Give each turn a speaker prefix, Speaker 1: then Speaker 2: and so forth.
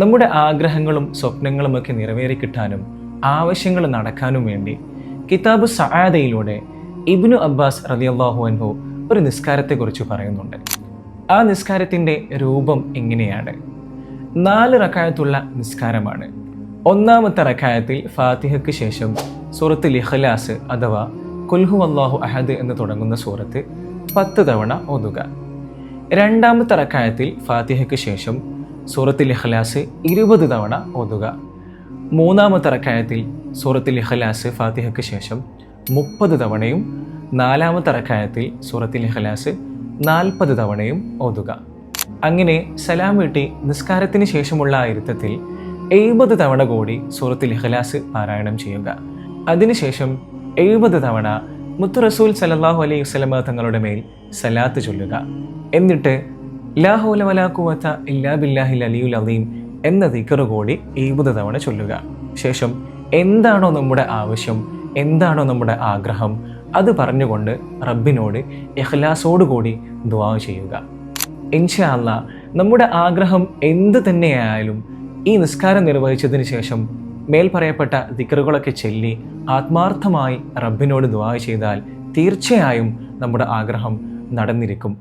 Speaker 1: നമ്മുടെ ആഗ്രഹങ്ങളും സ്വപ്നങ്ങളുമൊക്കെ നിറവേറിക്കിട്ടാനും ആവശ്യങ്ങൾ നടക്കാനും വേണ്ടി കിതാബ് സആദയിലൂടെ ഇബ്നു അബ്ബാസ് റളിയല്ലാഹു അൻഹു ഒരു നിസ്കാരത്തെക്കുറിച്ച് പറയുന്നുണ്ട്. ആ നിസ്കാരത്തിൻ്റെ രൂപം എങ്ങനെയാണ്? 4 റക്അത്തുള്ള നിസ്കാരമാണ്. ഒന്നാമത്തെ റക്അത്തിൽ ഫാത്തിഹയ്ക്ക് ശേഷം സൂറത്തുൽ ഇഖ്ലാസ് അഥവാ ഖുൽ ഹുവല്ലാഹു അഹദ് എന്ന് തുടങ്ങുന്ന സൂറത്ത് 10 തവണ ഓതുക. രണ്ടാമത്തെ റക്അത്തിൽ ഫാത്തിഹയ്ക്ക് ശേഷം സൂറത്തുൽ ഇഖ്ലാസ് 20 തവണ ഓതുക. മൂന്നാമത്തെ റക്അത്തിൽ സൂറത്തുൽ ഇഖ്ലാസ് ഫാത്തിഹയ്ക്ക് ശേഷം 30 തവണയും നാലാമത്തെ റക്അത്തിൽ സൂറത്തുൽ ഇഖ്ലാസ് 40 തവണയും ഓതുക. അങ്ങനെ സലാം വീട്ടി നിസ്കാരത്തിന് ശേഷമുള്ള ആ ഇരുത്തത്തിൽ 70 തവണ കൂടി സൂറത്തുൽ ഇഖ്ലാസ് പാരായണം ചെയ്യുക. അതിനുശേഷം 70 തവണ മുത്ത് റസൂൽ സല്ലല്ലാഹു അലൈഹി വസല്ലമ തങ്ങളുടെ മേൽ സലാത്ത് ചൊല്ലുക. എന്നിട്ട് ലാ ഹൗല വലാ ഖുവത ഇല്ലാ ബില്ലാഹിൽ അലിയുൽ അദീം എന്ന ദിക്ർ കൂടി 70 തവണ ചൊല്ലുക. ശേഷം എന്താണോ നമ്മുടെ ആവശ്യം, എന്താണോ നമ്മുടെ ആഗ്രഹം, അത് പറഞ്ഞുകൊണ്ട് റബ്ബിനോട് ഇഖ്ലാസോടുകൂടി ദുആ ചെയ്യുക. ഇൻഷാ അല്ലാഹ് നമ്മുടെ ആഗ്രഹം എന്ത് തന്നെയായാലും ഈ നിസ്കാരം നിർവഹിച്ചതിന് ശേഷം മേൽ പറയപ്പെട്ട ദിക്റുകളൊക്കെ ചൊല്ലി ആത്മാർത്ഥമായി റബ്ബിനോട് ദുആ ചെയ്താൽ തീർച്ചയായും നമ്മുടെ ആഗ്രഹം നടന്നിരിക്കും.